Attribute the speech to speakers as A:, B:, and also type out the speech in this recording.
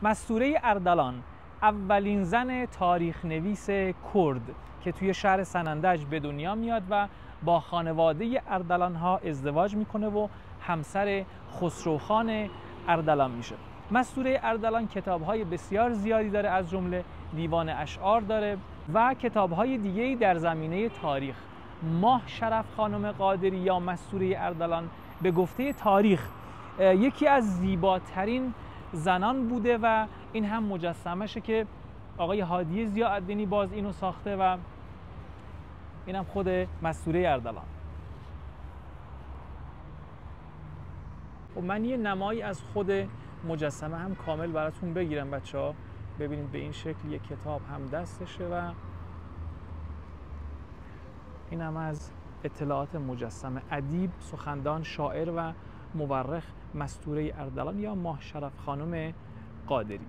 A: مستوره اردلان اولین زن تاریخ نویس کرد که توی شهر سنندج به دنیا میاد و با خانواده اردلان ها ازدواج میکنه و همسر خسروخان اردلان میشه. مستوره اردلان کتاب‌های بسیار زیادی داره، از جمله دیوان اشعار داره و کتاب‌های دیگه‌ای در زمینه تاریخ. ماه شرف خانم قادری یا مستوره اردلان به گفته تاریخ یکی از زیباترین زنان بوده و این هم مجسمشه که آقای هادی ضیاءالدینی باز اینو ساخته و اینم خود مستوره اردلان. و من یه نمایی از خود مجسمه هم کامل براتون بگیرم بچه‌ها، ببینید به این شکل یک کتاب هم دستشه و این هم از اطلاعات مجسمه. ادیب، سخندان، شاعر و مورخ مستوره اردلان یا ماه شرف خانم قادری.